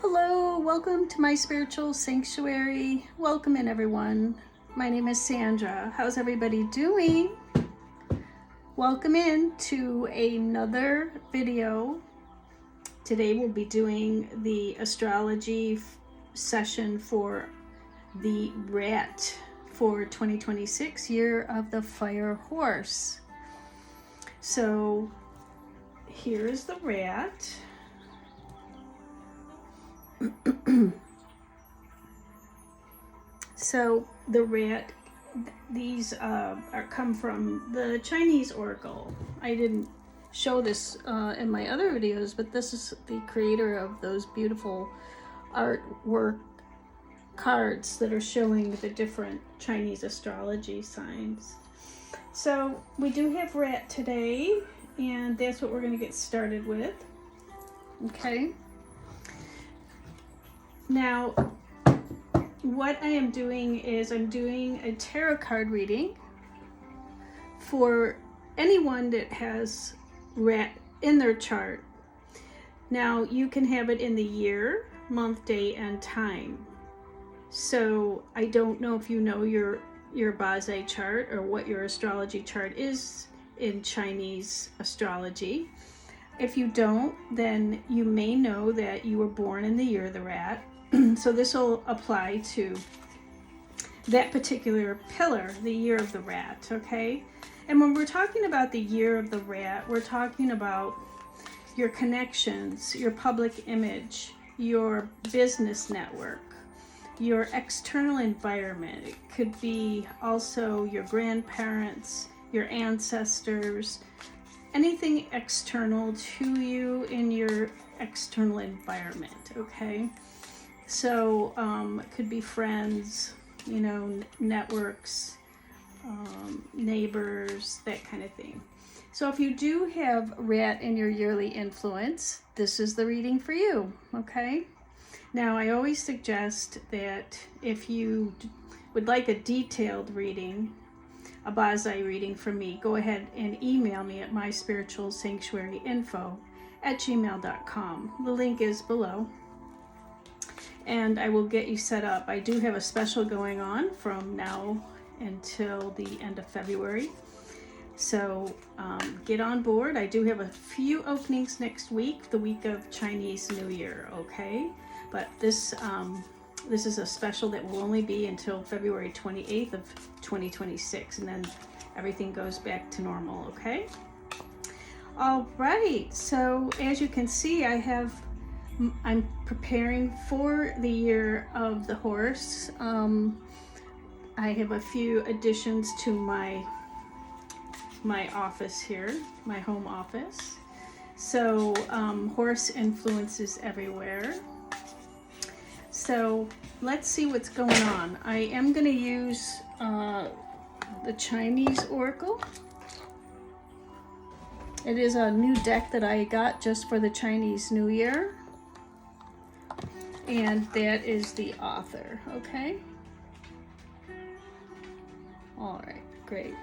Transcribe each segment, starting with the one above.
Hello, welcome to my spiritual sanctuary. Welcome in, everyone. My name is Sandra. How's everybody doing? Welcome in to another video. Today we'll be doing the astrology session for the rat for 2026, year of the fire horse. So here's the rat. So the rat, these come from the Chinese oracle. I didn't show this in my other videos, but this is the creator of those beautiful artwork cards that are showing the different Chinese astrology signs. So we do have rat today, and that's what we're going to get started with. Okay. Now, what I am doing is I'm doing a tarot card reading for anyone that has rat in their chart. Now, you can have it in the year, month, day, and time. So I don't know if you know your Bazai chart or what your astrology chart is in Chinese astrology. If you don't, then you may know that you were born in the year of the rat. So this will apply to that particular pillar, the year of the rat, okay? And when we're talking about the year of the rat, we're talking about your connections, your public image, your business network, your external environment. It could be also your grandparents, your ancestors, anything external to you in your external environment, okay? So it could be friends, networks, neighbors, that kind of thing. So if you do have rat in your yearly influence, this is the reading for you, okay? Now, I always suggest that if you would like a detailed reading, a Bazai reading from me, go ahead and email me at myspiritualsanctuaryinfo@gmail.com. The link is below, and I will get you set up. I do have a special going on from now until the end of February. So get on board. I do have a few openings next week, the week of Chinese New Year, okay? But this is a special that will only be until February 28th of 2026, and then everything goes back to normal, okay? All right, so as you can see, I'm preparing for the year of the horse. I have a few additions to my office here, my home office. So horse influences everywhere. So let's see what's going on. I am going to use the Chinese oracle. It is a new deck that I got just for the Chinese New Year. And that is the author, okay? All right, great.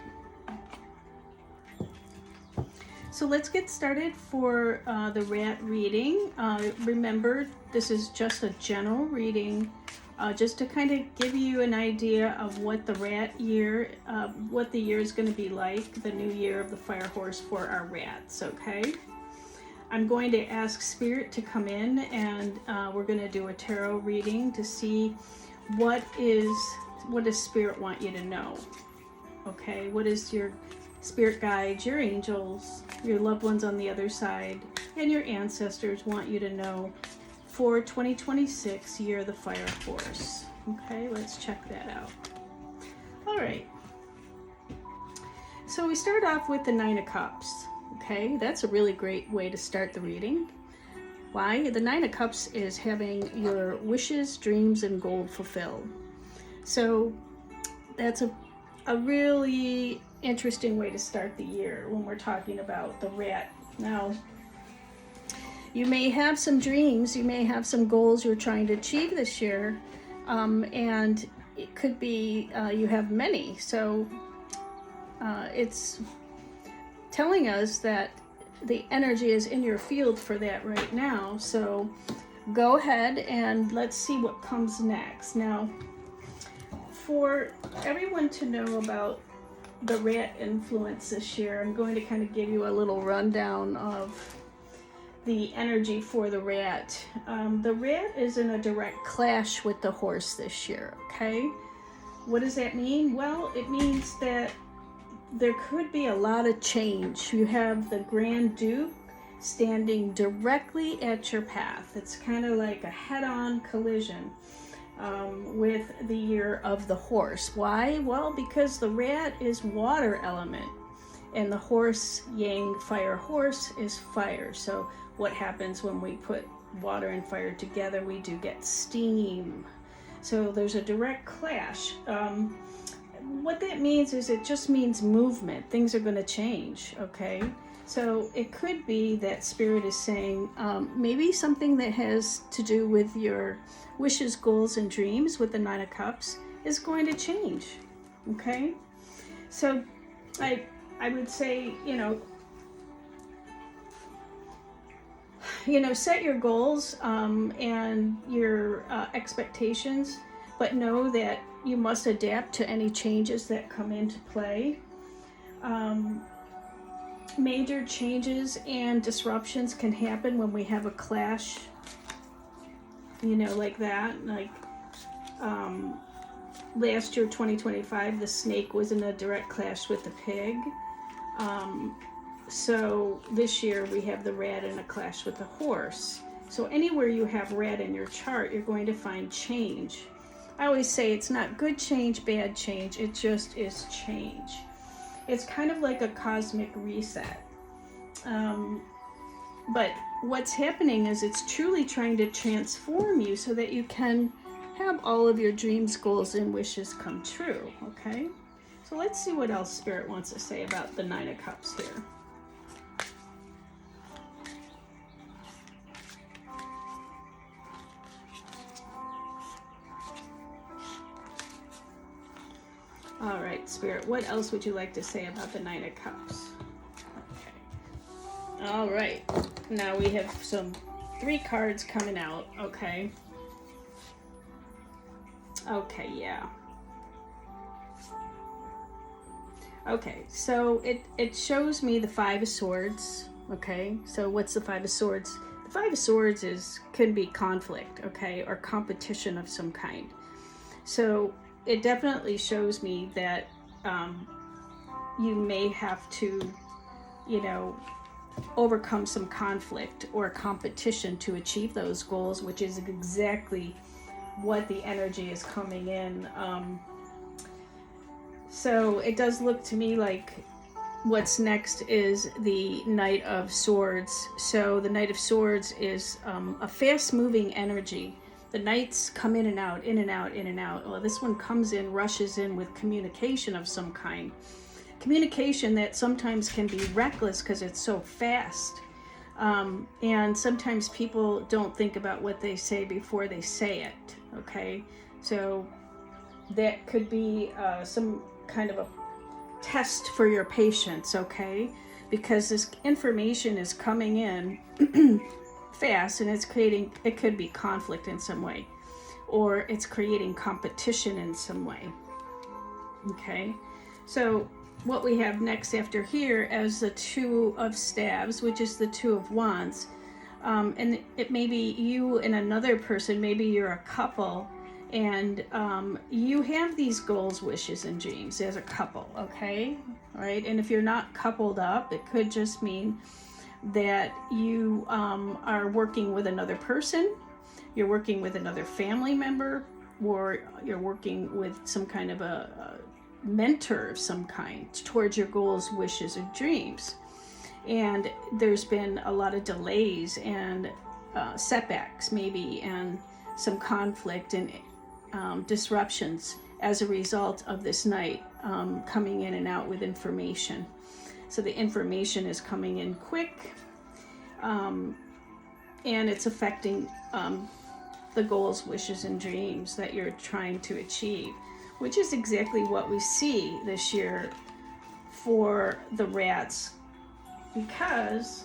So let's get started for the rat reading. Remember, this is just a general reading, just to kind of give you an idea of what the rat year, what the year is going to be like, the new year of the fire horse for our rats, okay? I'm going to ask Spirit to come in, and we're going to do a tarot reading to see what does Spirit want you to know, okay? What is your spirit guides, your angels, your loved ones on the other side, and your ancestors want you to know for 2026, year of the fire horse. Okay, let's check that out. All right. So we start off with the Nine of Cups. Okay, that's a really great way to start the reading. Why? The Nine of Cups is having your wishes, dreams, and goals fulfilled. So that's a really interesting way to start the year when we're talking about the rat. Now, you may have some dreams, you may have some goals you're trying to achieve this year, and it could be you have many. So it's telling us that the energy is in your field for that right now. So go ahead and let's see what comes next. Now, for everyone to know about the rat influence this year, I'm going to kind of give you a little rundown of the energy for the rat. The rat is in a direct clash with the horse this year, okay? What does that mean? Well, it means that there could be a lot of change. You have the Grand Duke standing directly at your path. It's kind of like a head-on collision with the year of the horse. Why? Well, because the rat is water element, and the horse, yang fire horse, is fire. So what happens when we put water and fire together? We do get steam. So there's a direct clash. What that means is it just means movement. Things are going to change, okay? So it could be that Spirit is saying maybe something that has to do with your wishes, goals, and dreams with the Nine of Cups is going to change, okay? So I would say, set your goals and your expectations, but know that you must adapt to any changes that come into play. Major changes and disruptions can happen when we have a clash, like that. Like last year, 2025, the snake was in a direct clash with the pig. So this year we have the rat in a clash with the horse. So anywhere you have rat in your chart, you're going to find change. I always say it's not good change, bad change. It just is change. It's kind of like a cosmic reset. But what's happening is it's truly trying to transform you so that you can have all of your dreams, goals, and wishes come true, okay? So let's see what else Spirit wants to say about the Nine of Cups here. All right, Spirit, what else would you like to say about the Nine of Cups? Okay. All right, now we have 3 cards coming out, okay? Okay, yeah. Okay, so it shows me the Five of Swords, okay? So what's the Five of Swords? The Five of Swords can be conflict, okay, or competition of some kind. So it definitely shows me that you may have to, overcome some conflict or competition to achieve those goals, which is exactly what the energy is coming in. So it does look to me like what's next is the Knight of Swords. So the Knight of Swords is a fast-moving energy. The knights come in and out, in and out, in and out. Well, this one comes in, rushes in with communication of some kind. Communication that sometimes can be reckless because it's so fast. And sometimes people don't think about what they say before they say it, okay? So that could be some kind of a test for your patience, okay? Because this information is coming in fast, and it could be conflict in some way, or it's creating competition in some way, okay? So what we have next after here as the Two of Staves, which is the Two of Wands, and it may be you and another person, maybe you're a couple, and you have these goals, wishes, and dreams as a couple, okay? All right, and if you're not coupled up, it could just mean that you are working with another person, you're working with another family member, or you're working with some kind of a mentor of some kind towards your goals, wishes, and dreams. And there's been a lot of delays and setbacks maybe, and some conflict and disruptions as a result of this night coming in and out with information. So the information is coming in quick, and it's affecting the goals, wishes, and dreams that you're trying to achieve, which is exactly what we see this year for the rats, because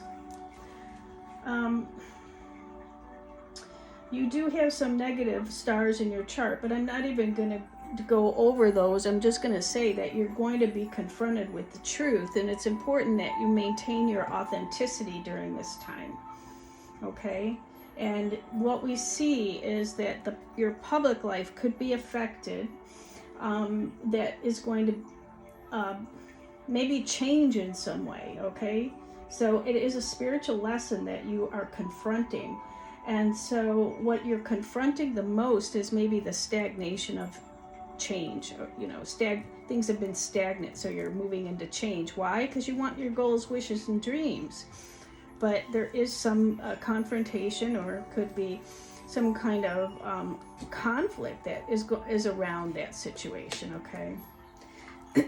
You do have some negative stars in your chart, but I'm not even going to go over those. I'm just going to say that you're going to be confronted with the truth, and it's important that you maintain your authenticity during this time. Okay? And what we see is that your public life could be affected, that is going to maybe change in some way, okay? So it is a spiritual lesson that you are confronting. And so what you're confronting the most is maybe the stagnation of change. You know, things have been stagnant, so you're moving into change. Why? Because you want your goals, wishes, and dreams. But there is some confrontation, or could be some kind of conflict that is around that situation, okay?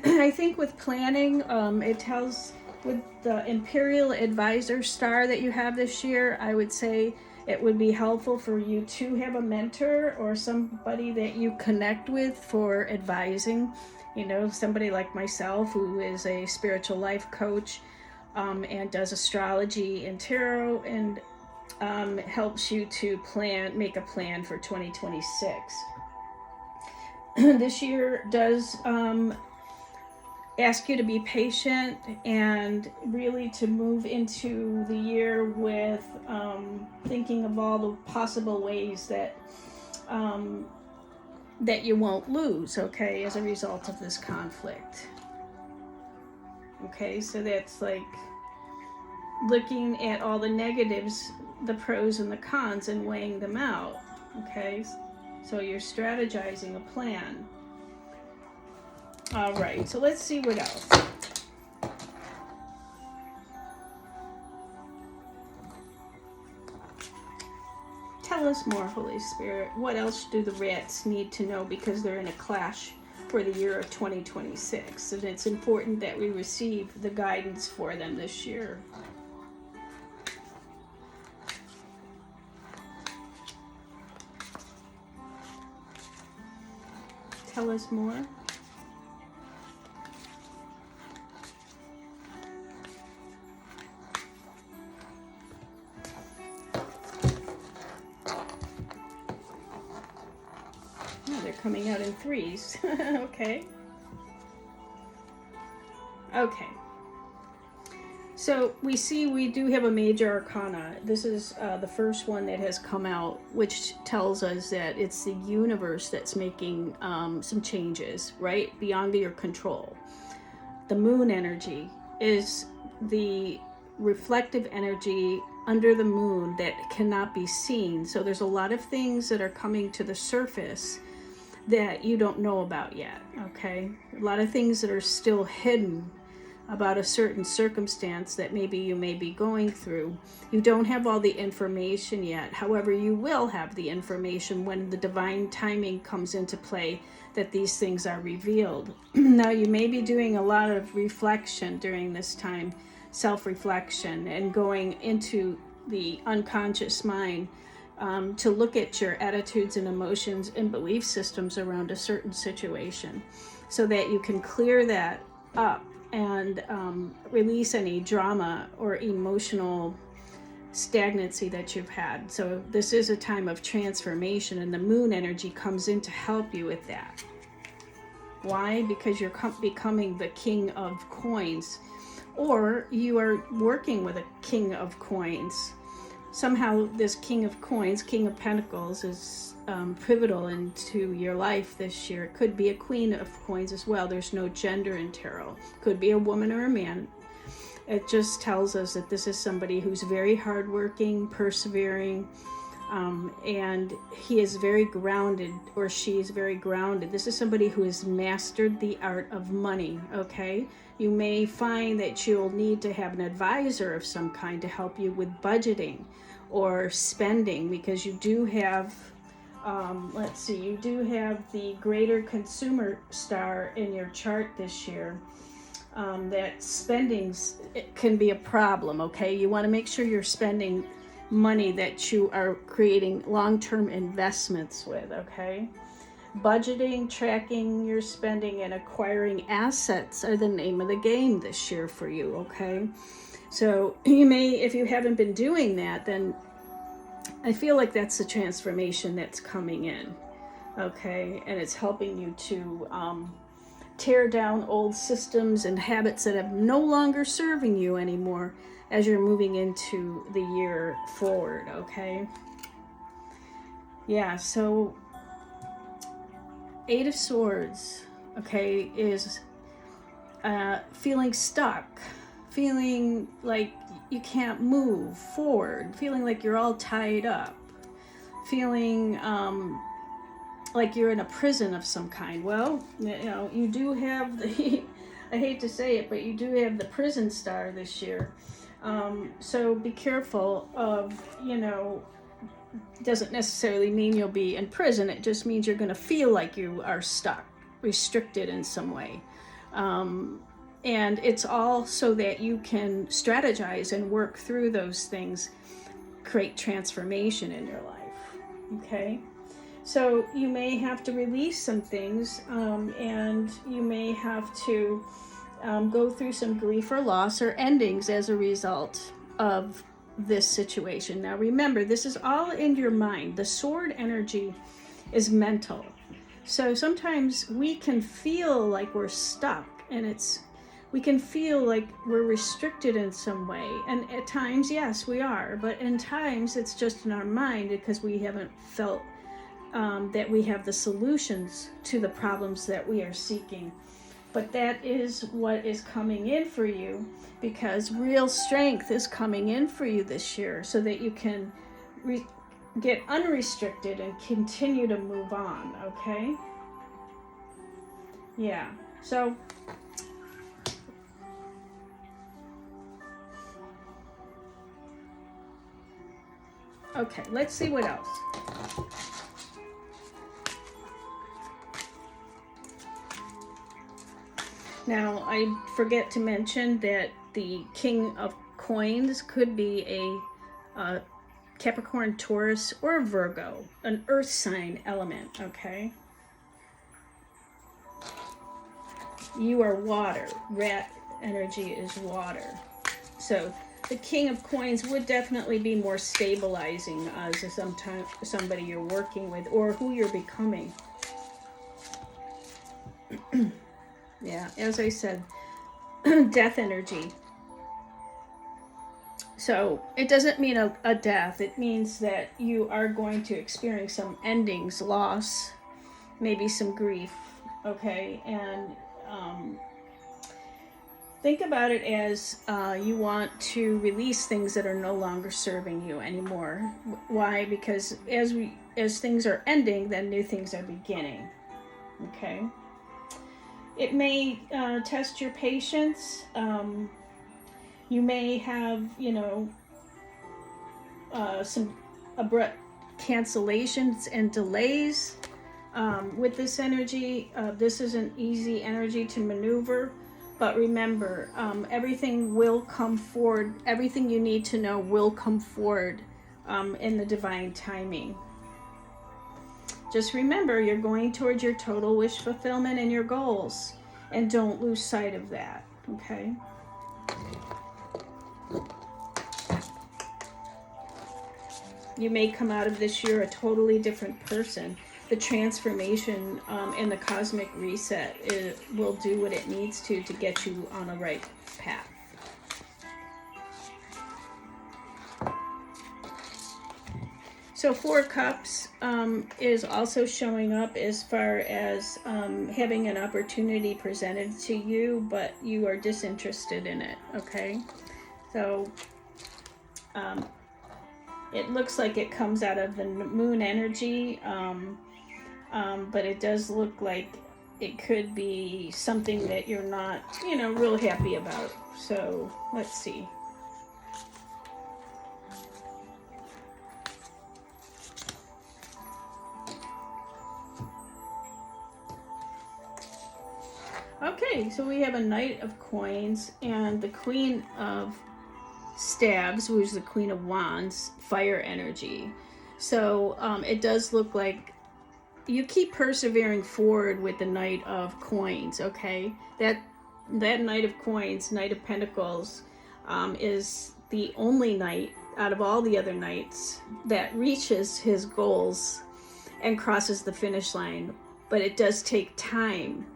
I think with planning, it tells with the Imperial Advisor star that you have this year, I would say it would be helpful for you to have a mentor or somebody that you connect with for advising. You know, somebody like myself who is a spiritual life coach and does astrology and tarot, and helps you to make a plan for 2026. This year does ask you to be patient and really to move into the year with thinking of all the possible ways that that you won't lose, okay, as a result of this conflict. Okay, so that's like looking at all the negatives, the pros and the cons, and weighing them out. Okay, so you're strategizing a plan. All right, so let's see what else. Tell us more, Holy Spirit. What else do the rats need to know, because they're in a clash for the year of 2026, and it's important that we receive the guidance for them this year. Tell us more. Oh, they're coming out in threes. Okay. Okay. So we do have a major arcana. This is the first one that has come out, which tells us that it's the universe that's making some changes, right? Beyond your control. The moon energy is the reflective energy under the moon that cannot be seen. So there's a lot of things that are coming to the surface that you don't know about yet, okay? A lot of things that are still hidden about a certain circumstance that maybe you may be going through. You don't have all the information yet. However, you will have the information when the divine timing comes into play, that these things are revealed. Now, you may be doing a lot of reflection during this time, self-reflection, and going into the unconscious mind to look at your attitudes and emotions and belief systems around a certain situation, so that you can clear that up and release any drama or emotional stagnancy that you've had. So this is a time of transformation, and the moon energy comes in to help you with that. Why? Because you're becoming the king of coins, or you are working with a king of coins. Somehow this king of coins, king of pentacles, is pivotal into your life this year. It could be a queen of coins as well. There's no gender in tarot. Could be a woman or a man. It just tells us that this is somebody who's very hardworking, persevering, and he is very grounded, or she is very grounded. This is somebody who has mastered the art of money, okay? You may find that you'll need to have an advisor of some kind to help you with budgeting or spending, because you do have, you do have the greater consumer star in your chart this year. That spendings, it can be a problem, okay? You want to make sure you're spending money that you are creating long-term investments with, okay? Budgeting, tracking your spending, and acquiring assets are the name of the game this year for you, okay? So you may, if you haven't been doing that, then I feel like that's the transformation that's coming in, okay? And it's helping you to tear down old systems and habits that are no longer serving you anymore as you're moving into the year forward, okay? Yeah, so Eight of Swords, okay, is feeling stuck, feeling like you can't move forward, feeling like you're all tied up, feeling like you're in a prison of some kind. Well, you know, you do have the, I hate to say it, but you do have the prison star this year. So be careful of, you know, doesn't necessarily mean you'll be in prison. It just means you're going to feel like you are stuck, restricted in some way. And it's all so that you can strategize and work through those things, create transformation in your life, okay? So you may have to release some things, and you may have to go through some grief or loss or endings as a result of this situation. Now remember, this is all in your mind. The sword energy is mental. So sometimes we can feel like we're stuck, and we can feel like we're restricted in some way. And at times, yes, we are. But in times, it's just in our mind because we haven't felt that we have the solutions to the problems that we are seeking. But that is what is coming in for you, because real strength is coming in for you this year so that you can get unrestricted and continue to move on, okay? Yeah, so okay, let's see what else. Now, I forget to mention that the King of Coins could be a Capricorn, Taurus, or Virgo, an earth sign element, okay? You are water. Rat energy is water. So the King of Coins would definitely be more stabilizing as somebody you're working with or who you're becoming. Yeah, as I said, death energy. So it doesn't mean a death. It means that you are going to experience some endings, loss, maybe some grief, okay? And think about it as you want to release things that are no longer serving you anymore. Why? Because as things are ending, then new things are beginning, okay? It may test your patience. You may have, you know, some abrupt cancellations and delays with this energy. This is an easy energy to maneuver, but remember, everything will come forward. Everything you need to know will come forward in the divine timing. Just remember, you're going towards your total wish fulfillment and your goals, and don't lose sight of that, okay? You may come out of this year a totally different person. The transformation and the cosmic reset will do what it needs to get you on a right path. So Four Cups is also showing up as far as having an opportunity presented to you, but you are disinterested in it, okay? So it looks like it comes out of the moon energy, but it does look like it could be something that you're not, you know, real happy about. So let's see. Okay, so we have a Knight of Coins and the Queen of Staves, who is the Queen of Wands, fire energy. So it does look like you keep persevering forward with the Knight of Coins, okay? That Knight of Coins, Knight of Pentacles, is the only knight out of all the other knights that reaches his goals and crosses the finish line. But it does take time,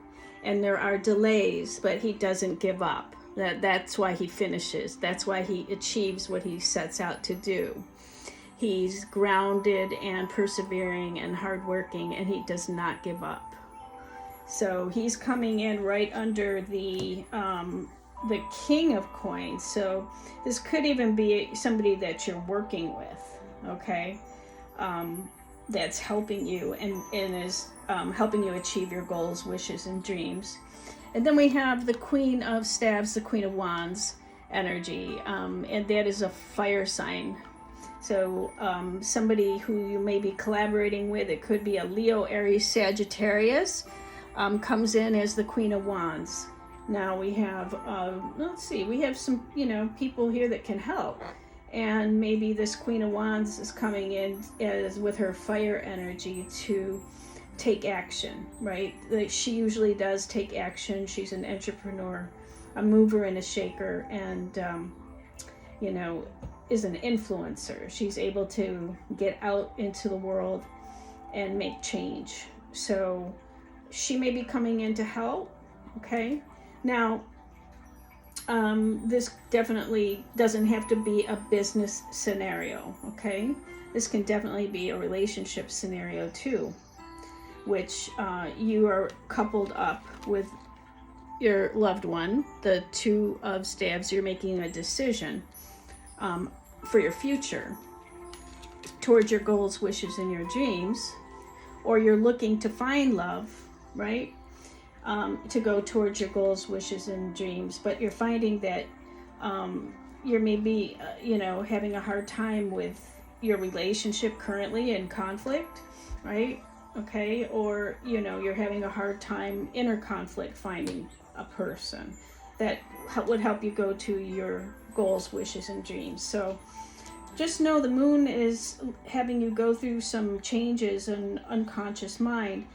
and there are delays, but he doesn't give up. That's why he finishes. That's why he achieves what he sets out to do. He's grounded and persevering and hardworking, and he does not give up. So he's coming in right under the King of Coins. So this could even be somebody that you're working with, okay? That's helping you and is helping you achieve your goals, wishes, and dreams. And then we have the Queen of Staves, the Queen of Wands energy, and that is a fire sign. So somebody who you may be collaborating with, it could be a Leo, Aries, Sagittarius, comes in as the Queen of Wands. Now we have, let's see, we have some, people here that can help. And maybe this Queen of Wands is coming in as with her fire energy to take action, right? Like she usually does take action. She's an entrepreneur, a mover and a shaker, and, is an influencer. She's able to get out into the world and make change. So she may be coming in to help, okay? Now, this definitely doesn't have to be a business scenario, okay? This can definitely be a relationship scenario too, which you are coupled up with your loved one, the Two of Staves. You're making a decision for your future towards your goals, wishes, and your dreams, or you're looking to find love, right? To go towards your goals, wishes, and dreams, but you're finding that you're maybe, having a hard time with your relationship currently in conflict, right? Okay, or, you're having a hard time inner conflict finding a person that would help you go to your goals, wishes, and dreams. So just know the moon is having you go through some changes in unconscious mind,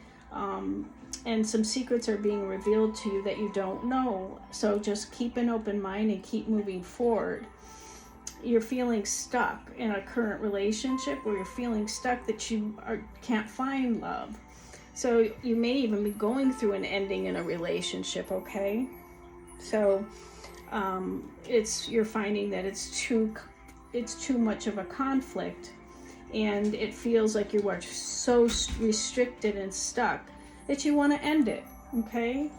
and some secrets are being revealed to you that you don't know. So just keep an open mind and keep moving forward. You're feeling stuck in a current relationship, or you're feeling stuck that you can't find love. So you may even be going through an ending in a relationship, okay? So you're finding that it's too much of a conflict, and it feels like you are so restricted and stuck that you want to end it, okay?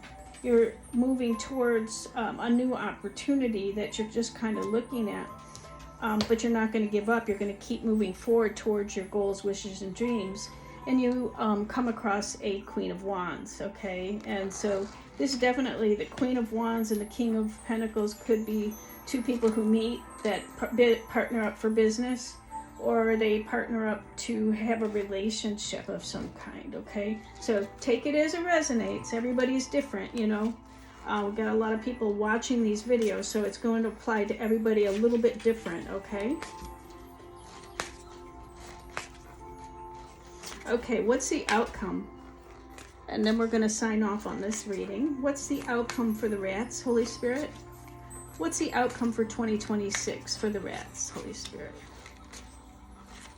You're moving towards a new opportunity that you're just kind of looking at, but you're not going to give up. You're going to keep moving forward towards your goals, wishes, and dreams, and you come across a Queen of Wands, okay? And so this is definitely the Queen of Wands and the King of Pentacles could be two people who meet that partner up for business, or they partner up to have a relationship of some kind, okay? So take it as it resonates. Everybody's different, We've got a lot of people watching these videos, so it's going to apply to everybody a little bit different, okay? Okay, what's the outcome? And then we're going to sign off on this reading. What's the outcome for the rats, Holy Spirit? What's the outcome for 2026 for the rats, Holy Spirit?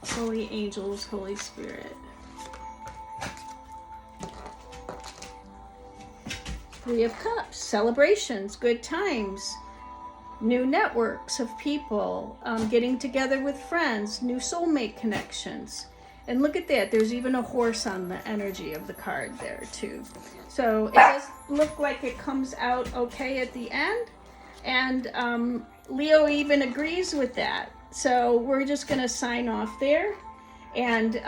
Holy angels, Holy Spirit. Three of Cups, celebrations, good times, new networks of people, getting together with friends, new soulmate connections. And look at that, there's even a horse on the energy of the card there too. So it does look like it comes out okay at the end. And Leo even agrees with that. So we're just going to sign off there and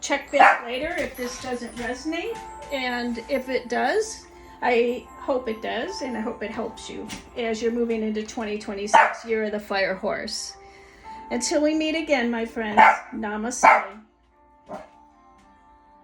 check back later if this doesn't resonate. And if it does, I hope it does, and I hope it helps you as you're moving into 2026, year of the fire horse. Until we meet again, my friends, Namaste.